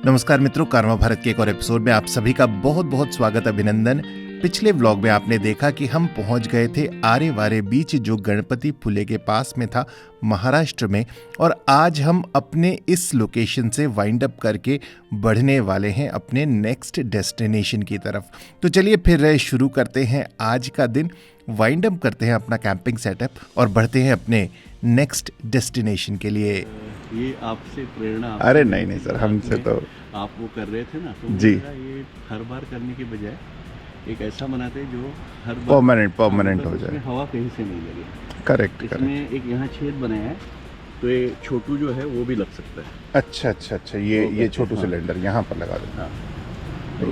नमस्कार मित्रों, कारवा भारत के एक और एपिसोड में आप सभी का बहुत बहुत स्वागत, अभिनंदन। पिछले व्लॉग में आपने देखा कि हम पहुंच गए थे आरे वारे बीच, जो गणपति फुले के पास में था, महाराष्ट्र में। और आज हम अपने इस लोकेशन से वाइंड अप करके बढ़ने वाले हैं अपने नेक्स्ट डेस्टिनेशन की तरफ। तो चलिए फिर शुरू करते हैं आज का दिन, वाइंड अप करते हैं अपना कैंपिंग सेटअप और बढ़ते हैं अपने नेक्स्ट डेस्टिनेशन के लिए। ये आपसे प्रेरणा? अरे नहीं सर, हमसे तो आप वो कर रहे थे ना, तो जी, ये हर बार करने की बजाय एक ऐसा बनाते जो हर बार परमानेंट हो जाए, हवा कहीं से नहीं लगे। करेक्ट। इसमें एक यहाँ छेद बनाया है, तो ये छोटू जो है वो भी लग सकता है। अच्छा, ये छोटू सिलेंडर यहाँ पर लगा देना।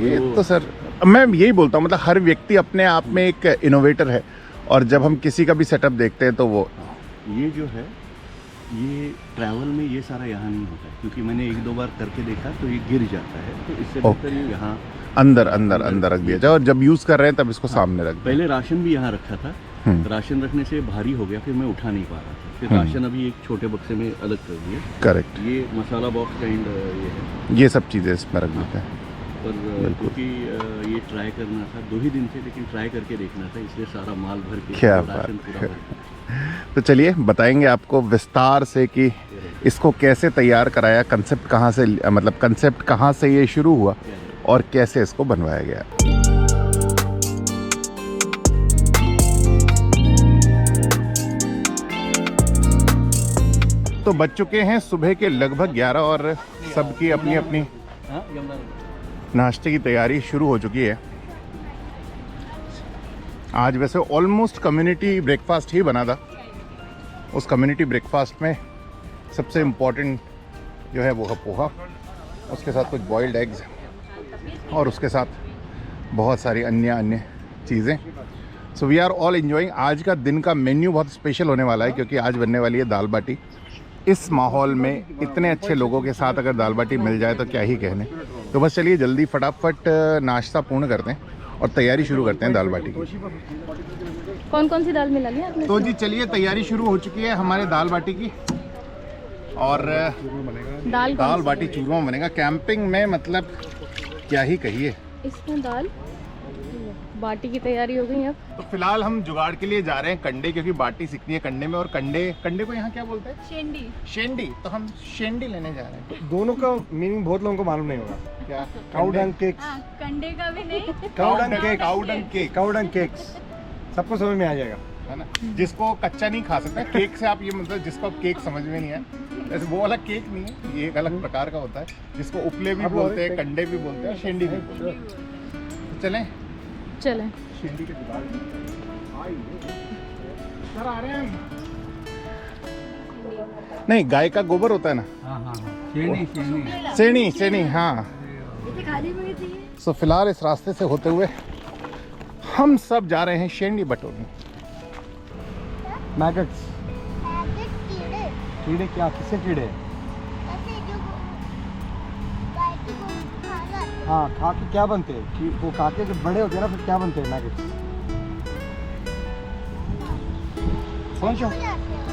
ये तो तो सर मैं यही बोलता हूँ, मतलब हर व्यक्ति अपने आप में एक इनोवेटर है, और जब हम किसी का भी सेटअप देखते हैं तो वो ये जो है, ये ट्रैवल में ये सारा यहाँ नहीं होता है, क्योंकि मैंने एक दो बार करके देखा तो ये गिर जाता है। तो इससे बेहतर ये यहाँ अंदर रख दिया जाए, और जब यूज कर रहे हैं तब इसको सामने रख दें। पहले राशन भी यहाँ रखा था, राशन रखने से भारी हो गया, फिर मैं उठा नहीं पा रहा था। फिर राशन अभी एक छोटे बक्से में अलग कर दिए। करेक्ट। ये मसाला बॉक्स काइंड ये है, ये सब चीजें इसमें रख देते हैं। पर क्योंकि ये ट्राई करना था 2 ही दिन से, लेकिन ट्राई करके देखना था, इसलिए सारा माल भर के क्या राशन पूरा भर के। तो चलिए बताएंगे आपको विस्तार से कि इसको कैसे तैयार कराया, कंसेप्ट कहाँ से, मतलब कंसेप्ट कहाँ से ये शुरू हुआ और कैसे इसको बनवाया गया। तो बज चुके हैं सुबह के लगभग 11 और सबकी अपनी अपनी नाश्ते की तैयारी शुरू हो चुकी है। आज वैसे ऑलमोस्ट कम्युनिटी ब्रेकफास्ट ही बना था। उस कम्युनिटी ब्रेकफास्ट में सबसे इम्पोर्टेंट जो है वो है पोहा, उसके साथ कुछ बॉइल्ड एग्स और उसके साथ बहुत सारी अन्य चीज़ें। So we are all enjoying. आज का दिन का मेन्यू बहुत स्पेशल होने वाला है, क्योंकि आज बनने वाली है दाल बाटी। इस माहौल में इतने अच्छे लोगों के साथ अगर दाल बाटी मिल जाए तो क्या ही कहने। तो बस चलिए जल्दी फटाफट नाश्ता पूर्ण करते हैं और तैयारी शुरू करते हैं दाल बाटी की। कौन सी दाल मिला लिया आपने? तो जी चलिए, तैयारी शुरू हो चुकी है हमारे दाल बाटी की, और दाल बाटी चूरमा बनेगा कैंपिंग में, मतलब क्या ही कहिए। इसमें दाल बाटी की तैयारी हो गई अब। तो फिलहाल हम जुगाड़ के लिए जा रहे हैं कंडे, क्योंकि बाटी सीखनी है कंडे में, और कंडे को यहाँ क्या बोलते हैं? शेंडी। तो हम शेंडी लेने जा रहे हैं। दोनों का मीनिंग बहुत लोगों को मालूम नहीं होगा। क्या? काऊ डंग केक्स। कंडे का भी नहीं, काऊ डंग केक्स सबको समझ में आ जाएगा, है ना। जिसको कच्चा नहीं खा सकता केक से, आप ये मतलब जिसको केक समझ में नहीं है, ऐसे वो वाला केक नहीं है, ये एक अलग प्रकार का होता है, जिसको उपले भी बोलते हैं, कंडे भी बोलते हैं, शेंडी भी बोलते हैं। चलें शेंडी के जुगाड़ सर आ रहे हैं। नहीं, गाय का गोबर होता है ना। शेणी, हाँ। सो फिलहाल इस रास्ते से होते हुए हम सब जा रहे हैं शेंडी बटोरने। मैगट्स। कीड़े क्या? किसके कीड़े? हाँ, खा के क्या बनते हैं? वो खा के जब बड़े होते हैं ना, फिर क्या बनते हैं? मैगट्स।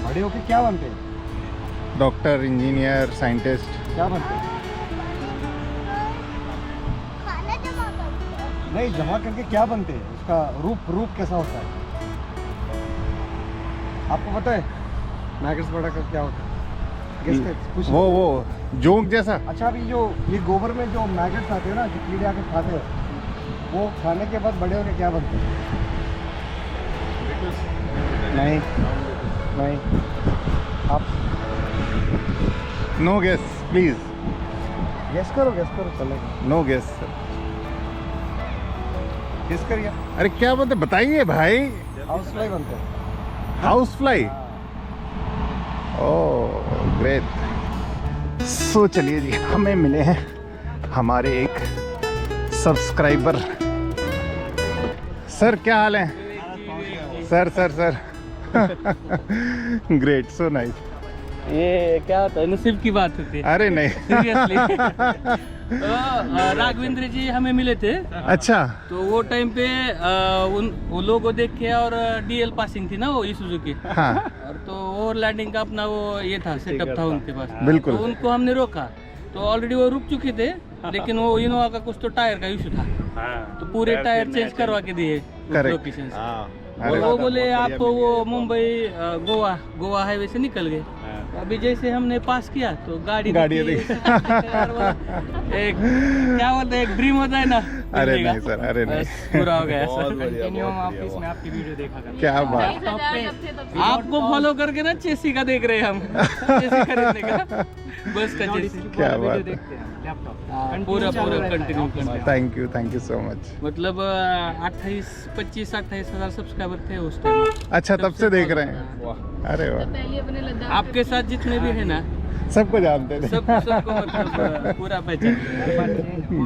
बड़े होके क्या बनते हैं? Doctor, engineer, scientist. क्या बनते हैं? नहीं, जमा करके क्या बनते हैं? उसका रूप कैसा होता है? आपको पता है मैगट्स बड़ा कर क्या होता है? वो जोंक जैसा। अच्छा, अभी जो ये गोबर में जो मैगट्स आते हैं ना, जो कीड़े आके खाते हैं, वो खाने के बाद बड़े होके क्या बनते हैं? नहीं आप नो गेस प्लीज। गेस करो चलेगा। No guess. गेस करिए। अरे क्या बोलते, बताइए भाई। हाउस फ्लाई बनते हैं। House fly. Oh great. So चलिए जी, हमें मिले हैं हमारे एक सब्सक्राइबर। सर क्या हाल है? Sir great, so nice. ये क्या होता है, नसीब की बात होती है। अरे नहीं सीरियसली। राघवेंद्र जी हमें मिले थे। अच्छा। तो वो टाइम पे वो लोगों को देख के, और डीएल पासिंग थी ना वो ईसुजू की। हाँ। और तो ओवरलैंडिंग का अपना वो ये था, सेटअप था उनके पास। बिल्कुल। तो उनको हमने रोका तो ऑलरेडी वो रुक चुके थे, लेकिन वो इनोवा का कुछ तो टायर का इशू था, तो पूरे टायर चेंज करवा के दिए Correct. लोकेशन से। अरे वो बोले आप वो मुंबई गोवा हाईवे से निकल गए। अभी जैसे हमने पास किया तो गाड़ी गाड़ी दिखी, दिखी। एक क्या बोलते हैं, एक ड्रीम होता है ना। अरे मिलने का। नहीं सर, अरे नहीं। बस पूरा हो गया सर। आपकी वीडियो देखा कर क्या बात। टॉप पे आपको फॉलो करके ना चेसी का देख रहे हैं हम, चेसी खरीदने का, बस का चेसी। क्या बात है। पूरा continue. Thank you so much. मतलब 25-28 हजार सब्सक्राइबर थे उस टाइम। अच्छा, तब से देख रहे हैं। अरे वाह, पहले अपने लद्दाख आपके साथ जितने भी है ना, सबको जानते थे। सबको मतलब पूरा पहचान।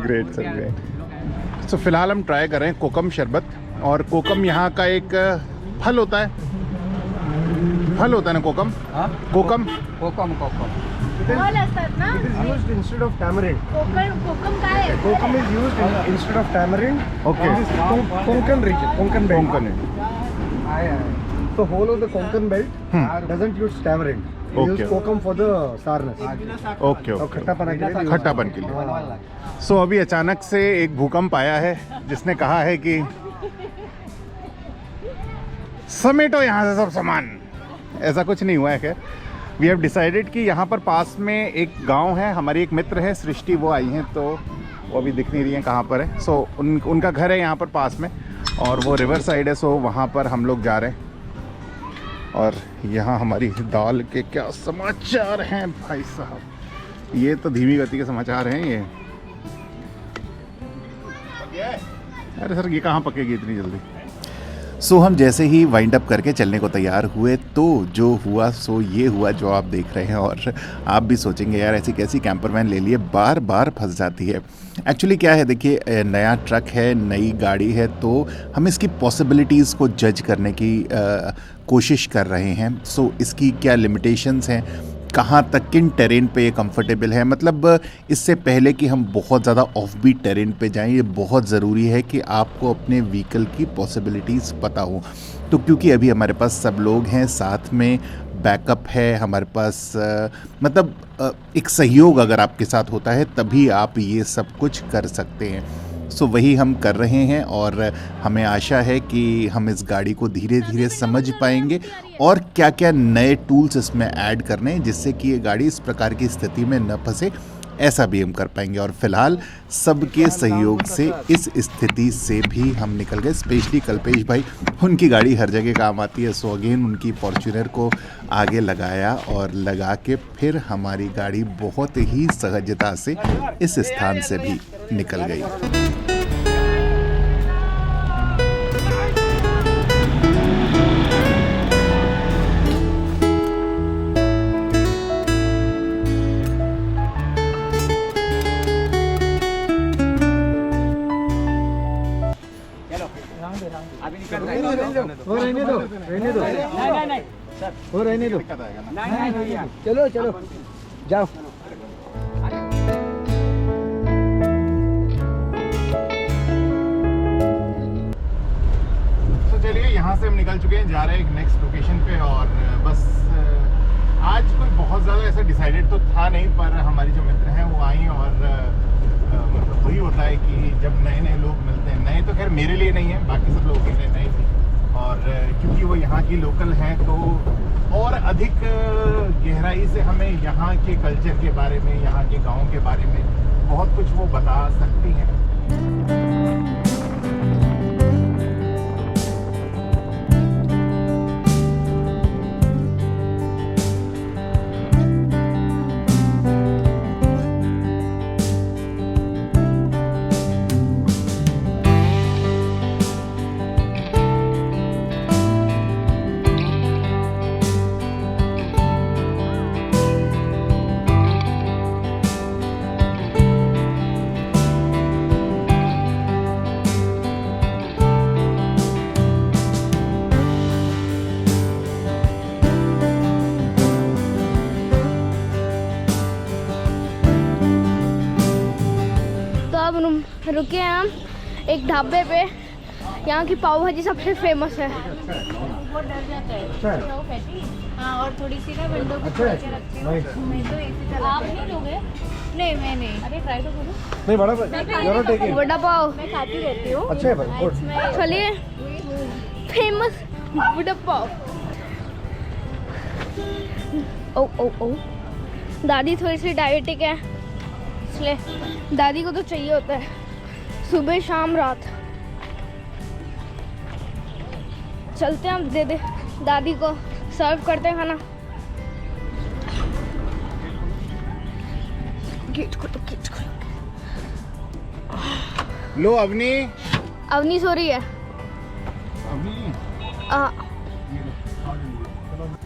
Great sir, great. सो फिलहाल हम ट्राई कर रहे हैं कोकम शरबत। और कोकम यहाँ का एक फल होता है, ना कोकम? कोकम फळ असतात ना, It is used instead of tamarind. कोकम काय आहे? Kokum is used instead of tamarind. Okay. This is Konkan region, Konkan belt. कोकम है। So whole of the Konkan belt doesn't use tamarind. They Okay. use kokum for the sourness. Okay और okay, खट्टापन के लिए खट्टापन के लिए। सो अभी अचानक से एक भूकंप आया है जिसने कहा है कि समेटो यहाँ से सब सामान। ऐसा कुछ नहीं हुआ है। खैर, वी हैव डिसाइडेड कि यहाँ पर पास में एक गांव है, हमारी एक मित्र है सृष्टि, वो आई हैं, तो वो अभी दिख नहीं रही हैं कहाँ पर है। सो उनका घर है यहाँ पर पास में, और वो रिवर साइड है, सो वहाँ पर हम लोग जा रहे हैं। और यहाँ हमारी दाल के क्या समाचार हैं भाई साहब, ये तो धीमी गति के समाचार हैं ये। अरे सर, ये कहाँ पकेगी इतनी जल्दी? सो हम जैसे ही वाइंड अप करके चलने को तैयार हुए तो जो हुआ सो ये हुआ जो आप देख रहे हैं। और आप भी सोचेंगे यार ऐसी कैसी कैंपर वैन ले लिए, बार बार फंस जाती है। एक्चुअली क्या है, देखिए नया ट्रक है, नई गाड़ी है, तो हम इसकी पॉसिबिलिटीज़ को जज करने की कोशिश कर रहे हैं। सो इसकी क्या लिमिटेशंस हैं, कहाँ तक किन टेरेन पे ये कंफर्टेबल है। मतलब इससे पहले कि हम बहुत ज़्यादा ऑफ बीट टेरेन पे जाएं, ये बहुत ज़रूरी है कि आपको अपने व्हीकल की पॉसिबिलिटीज़ पता हो। तो क्योंकि अभी हमारे पास सब लोग हैं, साथ में बैकअप है हमारे पास, मतलब एक सहयोग अगर आपके साथ होता है तभी आप ये सब कुछ कर सकते हैं। सो वही हम कर रहे हैं और हमें आशा है कि हम इस गाड़ी को धीरे धीरे समझ पाएंगे और क्या क्या नए टूल्स इसमें ऐड करने हैं जिससे कि ये गाड़ी इस प्रकार की स्थिति में न फंसे, ऐसा भी हम कर पाएंगे। और फिलहाल सबके सहयोग से इस स्थिति से भी हम निकल गए। स्पेशली कल्पेश भाई, उनकी गाड़ी हर जगह काम आती है, सो अगेन उनकी फॉर्च्यूनर को आगे लगाया और लगा के फिर हमारी गाड़ी बहुत ही सहजता से इस स्थान से भी निकल गई। रहने दो। चलो चलो जाओ। तो चलिए, यहाँ से हम निकल चुके हैं, जा रहे हैं एक नेक्स्ट लोकेशन पे। और बस आज कोई बहुत ज़्यादा ऐसा डिसाइडेड तो था नहीं, पर हमारी जो मित्र हैं वो आई और मतलब वही होता है कि जब नए नए लोग मिलते हैं, नए तो खैर मेरे लिए नहीं है, बाकी सब लोगों के लिए नए थे, और क्योंकि वो यहाँ की लोकल हैं तो और अधिक गहराई से हमें यहाँ के कल्चर के बारे में, यहाँ के गाँव के बारे में बहुत कुछ वो बता सकती हैं। रुके हैं हम एक ढाबे पे, यहाँ की पाव भाजी सबसे फेमस है। वो डर जाता है अच्छा है। वो फैटी। हाँ, और थोड़ी सी ना विंडो पे अच्छा है। खोल के रखते नहीं। हो। मैं तो ऐसे चला। आप नहीं लोगे? नहीं, मैं नहीं। अरे ट्राई तो करो। नहीं बड़ा जरा टेकिंग वड़ा पाव मैं खाती रहती हूँ। अच्छा है भाई गुड। इसमें चलिए फेमस वड़ा पाव। ओ ओ ओ दादी थोड़ी सी डायबिटिक है, इसलिए दादी को तो चाहिए होता है सुबह शाम रात। चलते हैं, हम दे दे दादी को, सर्व करते हैं खाना। गेट खोलो, गेट खोलो। लो अवनी। अवनी सो रही है।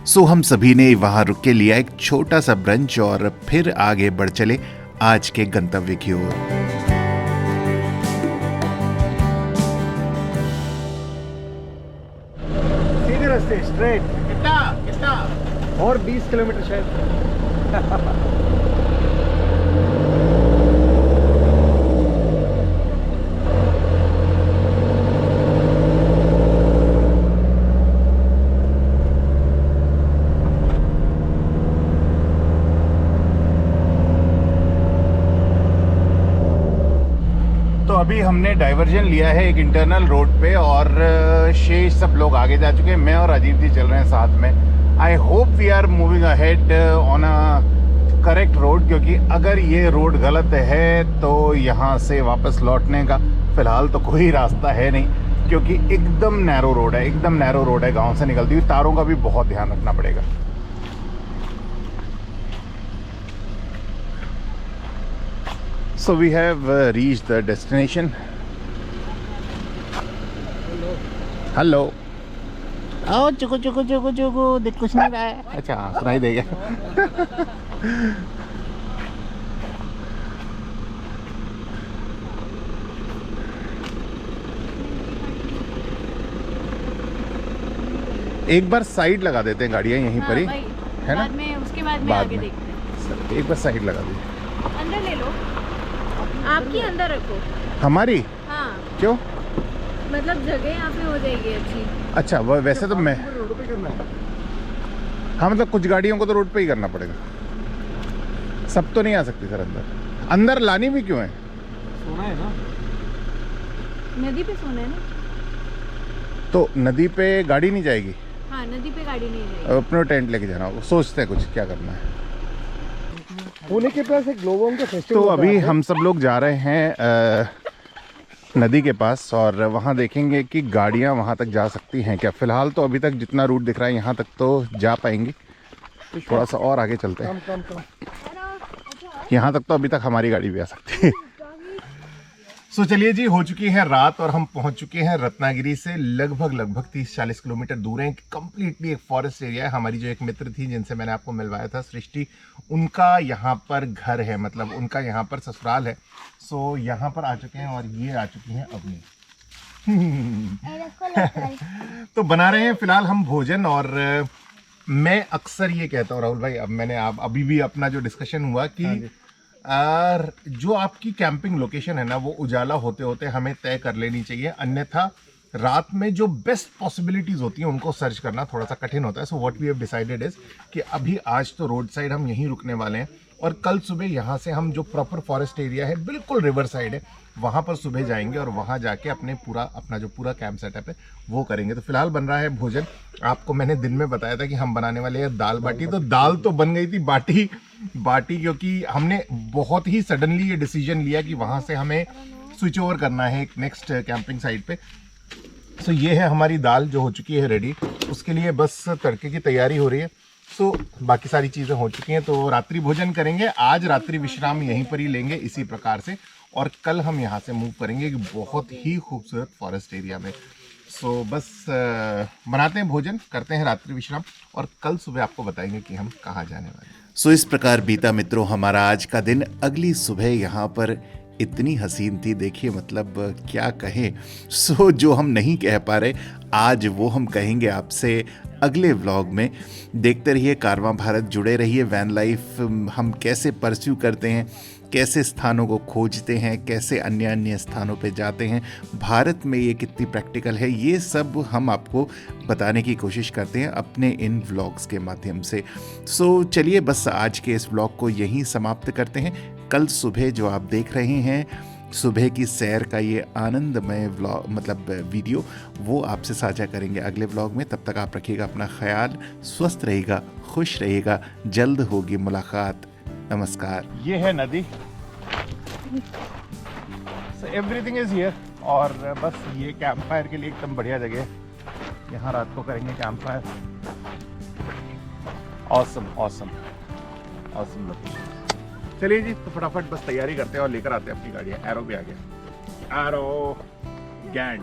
सो हम सभी ने वहां रुक के लिया एक छोटा सा ब्रंच और फिर आगे बढ़ चले आज के गंतव्य की ओर। सीधे रास्ते स्ट्रेट। कितना और 20 किलोमीटर शायद। तो अभी हमने डाइवर्जन लिया है एक इंटरनल रोड पे और शेष सब लोग आगे जा चुके हैं। मैं और अजीत जी चल रहे हैं साथ में। I hope we are moving ahead on a correct road, क्योंकि अगर ये रोड गलत है तो यहाँ से वापस लौटने का फिलहाल तो कोई रास्ता है नहीं, क्योंकि एकदम नैरो रोड है, एकदम नैरो रोड है गाँव से निकलती हुई। तारों का भी बहुत ध्यान रखना पड़ेगा। So we have reached the destination. Hello. आओ चुकु चुकु चुकु चुकु देख कुछ नहीं रहा है। अच्छा सुनाई देगा। एक बार साइड लगा देते हैं गाड़ियाँ यहीं पर ही, है ना? बाद में उसके बाद में बाद आगे में। देखते हैं। एक बार साइड लगा दीजिए। अंदर ले लो, आपकी अंदर रखो। हमारी हाँ, क्यों? मतलब जगह यहाँ पे हो जाएगी अच्छी। अच्छा वो वैसे तो मैं, रोड पे करना है। हाँ मतलब कुछ गाड़ियों को तो रोड पे ही करना पड़ेगा, सब तो नहीं आ सकती सर अंदर। अंदर लानी भी क्यों है? सोना है ना। नदी पे सोना है ना। तो नदी पे गाड़ी नहीं जाएगी? हाँ, नदी पे गाड़ी नहीं जाएगी। अपना टेंट लेके जाना, सोचते हैं कुछ क्या करना है। पुणे के पास एक ग्लोबम का फेस्टिवल तो होता है। अभी हम सब लोग जा रहे हैं नदी के पास और वहाँ देखेंगे कि गाड़ियाँ वहाँ तक जा सकती हैं क्या। फ़िलहाल तो अभी तक जितना रूट दिख रहा है यहाँ तक तो जा पाएंगी, थोड़ा सा और आगे चलते हैं। कम। यहाँ तक तो अभी तक हमारी गाड़ी भी आ सकती है। सो चलिए जी, हो चुकी है रात और हम पहुंच चुके हैं रत्नागिरी से लगभग 30-40 किलोमीटर दूर है। कंप्लीटली एक फॉरेस्ट एरिया है। हमारी जो एक मित्र थी जिनसे मैंने आपको मिलवाया था, सृष्टि, उनका यहाँ पर घर है, मतलब उनका यहाँ पर ससुराल है। सो यहाँ पर आ चुके हैं और ये आ चुकी हैं अपनी। तो बना रहे हैं फिलहाल हम भोजन। और मैं अक्सर ये कहता हूँ राहुल भाई, अब मैंने आप अभी भी अपना जो डिस्कशन हुआ कि जो आपकी कैंपिंग लोकेशन है ना, वो उजाला होते होते हमें तय कर लेनी चाहिए, अन्यथा रात में जो बेस्ट पॉसिबिलिटीज होती हैं उनको सर्च करना थोड़ा सा कठिन होता है। So what we have decided is कि अभी आज तो रोड साइड हम यहीं रुकने वाले हैं और कल सुबह यहाँ से हम जो प्रॉपर फॉरेस्ट एरिया है, बिल्कुल रिवर साइड है, वहाँ पर सुबह जाएंगे और वहाँ जाके अपना जो पूरा कैंप सेटअप है वो करेंगे। तो फिलहाल बन रहा है भोजन। आपको मैंने दिन में बताया था कि हम बनाने वाले हैं दाल बाटी, तो दाल तो बन गई थी, बाटी क्योंकि हमने बहुत ही सडनली ये डिसीजन लिया कि वहाँ से हमें स्विच ओवर करना है एक नेक्स्ट कैंपिंग साइट पे। सो ये है हमारी दाल जो हो चुकी है रेडी, उसके लिए बस तड़के की तैयारी हो रही है। सो बाकी सारी चीज़ें हो चुकी हैं, तो रात्रि भोजन करेंगे। आज रात्रि विश्राम यहीं पर ही लेंगे इसी प्रकार से, और कल हम यहाँ से मूव करेंगे एक बहुत ही खूबसूरत फॉरेस्ट एरिया में। सो बस बनाते हैं भोजन, करते हैं रात्रि विश्राम और कल सुबह आपको बताएंगे कि हम कहाँ जाने वाले हैं। सो इस प्रकार बीता मित्रों हमारा आज का दिन। अगली सुबह यहाँ पर इतनी हसीन थी, देखिए मतलब क्या कहें। सो जो हम नहीं कह पा रहे आज वो हम कहेंगे आपसे अगले व्लॉग में। देखते रहिए कारवां भारत, जुड़े रहिए। वैन लाइफ हम कैसे परस्यू करते हैं कैसे स्थानों को खोजते हैं, कैसे अन्य अन्य स्थानों पे जाते हैं, भारत में ये कितनी प्रैक्टिकल है, ये सब हम आपको बताने की कोशिश करते हैं अपने इन व्लॉग्स के माध्यम से। सो चलिए बस आज के इस व्लॉग को यहीं समाप्त करते हैं। कल सुबह जो आप देख रहे हैं, सुबह की सैर का ये आनंदमय व्लॉग मतलब वीडियो, वो आपसे साझा करेंगे अगले व्लॉग में। तब तक आप रखिएगा अपना ख्याल, स्वस्थ रहिएगा, खुश रहिएगा, जल्द होगी मुलाकात। नमस्कार। ये है नदी, so everything is here। और बस ये कैंप फायर के लिए एकदम बढ़िया जगह है, यहाँ रात को करेंगे camp fire. Awesome awesome awesome location. चलिए जी, तो फटाफट बस तैयारी करते हैं और लेकर आते हैं अपनी गाड़ियाँ। एरो भी आ गया, एरो गैंड।